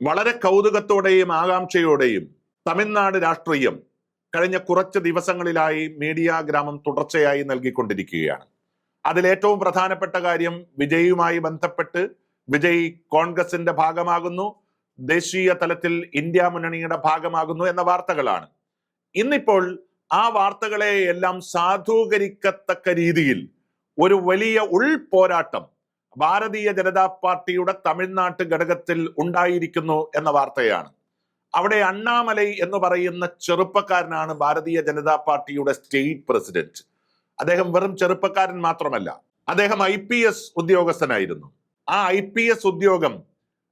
വളരെ കൗതുകത്തോടെയും ആകാംക്ഷയോടെയും തമിഴ്നാട് രാഷ്ട്രീയം കഴിഞ്ഞ കുറച്ച് ദിവസങ്ങളിലായി മീഡിയ ഗ്രാമം തുടർച്ചയായി നൽകിക്കൊണ്ടിരിക്കുകയാണ്. അതിലേറ്റവും പ്രധാനപ്പെട്ട കാര്യം വിജയുമായി ബന്ധപ്പെട്ട് വിജയ് കോൺഗ്രസിന്റെ ഭാഗമാകുന്നു, ദേശീയ തലത്തിൽ ഇന്ത്യ മുന്നണിയുടെ ഭാഗമാകുന്നു എന്ന വാർത്തകളാണ്. ഇന്നിപ്പോൾ ആ വാർത്തകളെ എല്ലാം സാധൂകരിക്കത്തക്ക രീതിയിൽ ഒരു വലിയ ഉൾപോരാട്ടം ഭാരതീയ ജനതാ പാർട്ടിയുടെ തമിഴ്നാട്ട് ഘടകത്തിൽ ഉണ്ടായിരിക്കുന്നു എന്ന വാർത്തയാണ്. അവിടെ അണ്ണാമലൈ എന്ന് പറയുന്ന ചെറുപ്പക്കാരനാണ് ഭാരതീയ ജനതാ പാർട്ടിയുടെ സ്റ്റേറ്റ് പ്രസിഡന്റ്. അദ്ദേഹം വെറും ചെറുപ്പക്കാരൻ മാത്രമല്ല, അദ്ദേഹം IPS ഉദ്യോഗസ്ഥനായിരുന്നു. ആ IPS ഉദ്യോഗം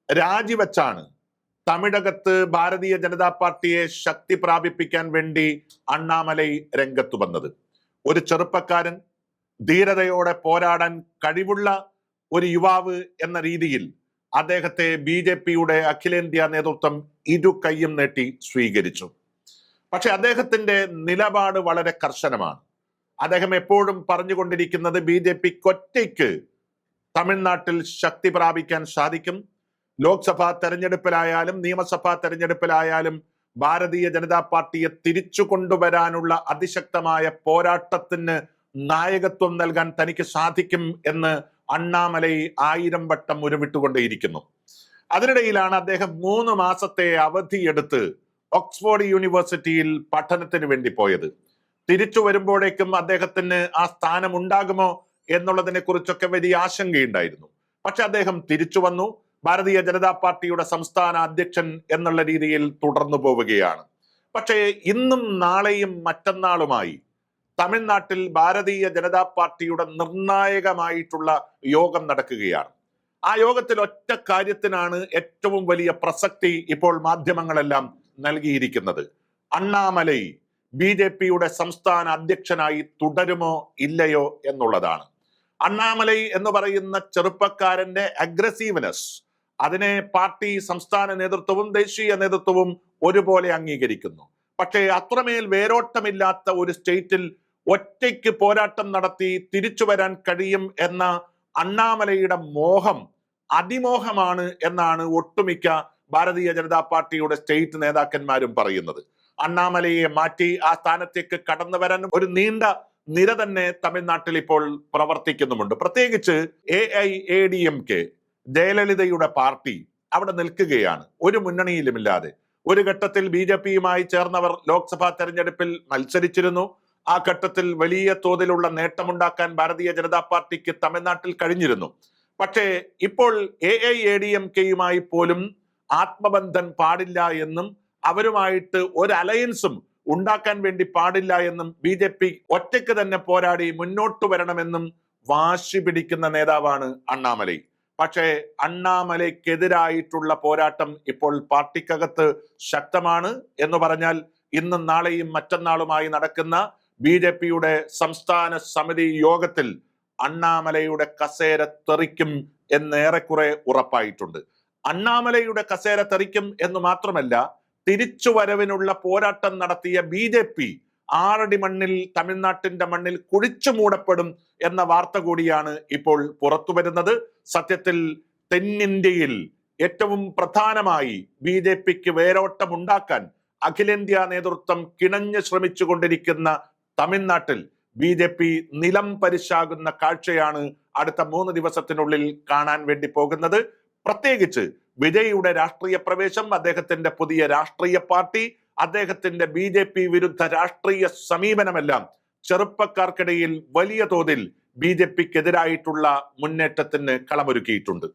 രാജിവെച്ചാണ് തമിഴകത്ത് ഭാരതീയ ജനതാ പാർട്ടിയെ ശക്തി പ്രാപിപ്പിക്കാൻ വേണ്ടി അണ്ണാമലൈ രംഗത്തു വന്നത്. ഒരു ചെറുപ്പക്കാരൻ, ധീരതയോടെ പോരാടാൻ കഴിവുള്ള ഒരു യുവാവ് എന്ന രീതിയിൽ അദ്ദേഹത്തെ BJPയുടെ അഖിലേന്ത്യാ നേതൃത്വം ഇരു കൈയും നീട്ടി സ്വീകരിച്ചു. പക്ഷെ അദ്ദേഹത്തിന്റെ നിലപാട് വളരെ കർശനമാണ്. അദ്ദേഹം എപ്പോഴും പറഞ്ഞുകൊണ്ടിരിക്കുന്നത് BJPക്ക് ഒറ്റയ്ക്ക് തമിഴ്നാട്ടിൽ ശക്തി പ്രാപിക്കാൻ സാധിക്കും. ലോക്സഭാ തെരഞ്ഞെടുപ്പിലായാലും നിയമസഭാ തെരഞ്ഞെടുപ്പിലായാലും ഭാരതീയ ജനതാ പാർട്ടിയെ തിരിച്ചു കൊണ്ടുവരാനുള്ള അതിശക്തമായ പോരാട്ടത്തിന് നായകത്വം നൽകാൻ തനിക്ക് സാധിക്കും എന്ന് അണ്ണാമലൈ 1000 വട്ടം ഉരുവിട്ടുകൊണ്ടേയിരിക്കുന്നു. അതിനിടയിലാണ് അദ്ദേഹം 3 മാസത്തെ അവധിയെടുത്ത് ഓക്സ്ഫോർഡ് യൂണിവേഴ്സിറ്റിയിൽ പഠനത്തിന് വേണ്ടി പോയത്. തിരിച്ചു വരുമ്പോഴേക്കും അദ്ദേഹത്തിന് ആ സ്ഥാനം ഉണ്ടാകുമോ എന്നുള്ളതിനെ കുറിച്ചൊക്കെ വലിയ ആശങ്കയുണ്ടായിരുന്നു. പക്ഷെ അദ്ദേഹം തിരിച്ചു വന്നു. ഭാരതീയ ജനതാ പാർട്ടിയുടെ സംസ്ഥാന അധ്യക്ഷൻ എന്നുള്ള രീതിയിൽ തുടർന്നു പോവുകയാണ്. പക്ഷേ ഇന്നും നാളെയും മറ്റന്നാളുമായി തമിഴ്നാട്ടിൽ ഭാരതീയ ജനതാ പാർട്ടിയുടെ നിർണായകമായിട്ടുള്ള യോഗം നടക്കുകയാണ്. ആ യോഗത്തിൽ ഒറ്റ കാര്യത്തിനാണ് ഏറ്റവും വലിയ പ്രസക്തി ഇപ്പോൾ മാധ്യമങ്ങളെല്ലാം നൽകിയിരിക്കുന്നത്. അണ്ണാമലൈ BJPയുടെ സംസ്ഥാന അധ്യക്ഷനായി തുടരുമോ ഇല്ലയോ എന്നുള്ളതാണ്. അണ്ണാമലൈ എന്ന് പറയുന്ന ചെറുപ്പക്കാരന്റെ അഗ്രസീവ്നെസ്, അതിനെ പാർട്ടി സംസ്ഥാന നേതൃത്വവും ദേശീയ നേതൃത്വവും ഒരുപോലെ അംഗീകരിക്കുന്നു. പക്ഷേ അത്രമേൽ വേരോട്ടമില്ലാത്ത ഒരു സ്റ്റേറ്റിൽ ഒറ്റയ്ക്ക് പോരാട്ടം നടത്തി തിരിച്ചു വരാൻ കഴിയും എന്ന അണ്ണാമലൈയുടെ മോഹം അതിമോഹമാണ് എന്നാണ് ഒട്ടുമിക്ക ഭാരതീയ ജനതാ പാർട്ടിയുടെ സ്റ്റേറ്റ് നേതാക്കന്മാരും പറയുന്നത്. അണ്ണാമലയെ മാറ്റി ആ സ്ഥാനത്തേക്ക് കടന്നു വരാൻ ഒരു നീണ്ട നിര തന്നെ തമിഴ്നാട്ടിൽ ഇപ്പോൾ പ്രവർത്തിക്കുന്നുമുണ്ട്. പ്രത്യേകിച്ച് AIADMK, ജയലളിതയുടെ പാർട്ടി അവിടെ നിൽക്കുകയാണ്, ഒരു മുന്നണിയിലുമില്ലാതെ. ഒരു ഘട്ടത്തിൽ BJPയുമായി ചേർന്നവർ ലോക്സഭാ തെരഞ്ഞെടുപ്പിൽ മത്സരിച്ചിരുന്നു. ആ ഘട്ടത്തിൽ വലിയ തോതിലുള്ള നേട്ടമുണ്ടാക്കാൻ ഭാരതീയ ജനതാ പാർട്ടിക്ക് തമിഴ്നാട്ടിൽ കഴിഞ്ഞിരുന്നു. പക്ഷേ ഇപ്പോൾ AIADMKയുമായി പോലും ആത്മബന്ധം പാടില്ല എന്നും അവരുമായിട്ട് ഒരു അലയൻസും ഉണ്ടാക്കാൻ വേണ്ടി പാടില്ല എന്നും BJP ഒറ്റയ്ക്ക് തന്നെ പോരാടി മുന്നോട്ട് വരണമെന്നും വാശി പിടിക്കുന്ന നേതാവാണ് അണ്ണാമലൈ. പക്ഷേ അണ്ണാമലയ്ക്കെതിരായിട്ടുള്ള പോരാട്ടം ഇപ്പോൾ പാർട്ടിക്കകത്ത് ശക്തമാണ് എന്ന് പറഞ്ഞാൽ ഇന്നും നാളെയും മറ്റന്നാളുമായി നടക്കുന്ന BJPയുടെ സംസ്ഥാന സമിതി യോഗത്തിൽ അണ്ണാമലയുടെ കസേര തെറിക്കും എന്നേറെക്കുറെ ഉറപ്പായിട്ടുണ്ട്. അണ്ണാമലയുടെ കസേര തെറിക്കും എന്ന് മാത്രമല്ല, തിരിച്ചുവരവിനുള്ള പോരാട്ടം നടത്തിയ BJP 6 അടി മണ്ണിൽ, തമിഴ്നാട്ടിന്റെ മണ്ണിൽ കുഴിച്ചു മൂടപ്പെടും എന്ന വാർത്ത കൂടിയാണ് ഇപ്പോൾ പുറത്തു വരുന്നത്. സത്യത്തിൽ തെന്നിന്ത്യയിൽ ഏറ്റവും പ്രധാനമായി BJPക്ക് വേരോട്ടം ഉണ്ടാക്കാൻ അഖിലേന്ത്യാ നേതൃത്വം കിണഞ്ഞ് ശ്രമിച്ചുകൊണ്ടിരിക്കുന്ന തമിഴ്നാട്ടിൽ BJP നിലം പരിശാകുന്ന കാഴ്ചയാണ് അടുത്ത 3 ദിവസത്തിനുള്ളിൽ കാണാൻ വേണ്ടി പോകുന്നത്. പ്രത്യേകിച്ച് വിജയുടെ രാഷ്ട്രീയ പ്രവേശം, അദ്ദേഹത്തിന്റെ പുതിയ രാഷ്ട്രീയ പാർട്ടി, അദ്ദേഹത്തിന്റെ BJP വിരുദ്ധ രാഷ്ട്രീയ സമീപനമെല്ലാം ചെറുപ്പക്കാർക്കിടയിൽ വലിയ തോതിൽ BJPക്കെതിരായിട്ടുള്ള മുന്നേറ്റത്തിന് കളമൊരുക്കിയിട്ടുണ്ട്.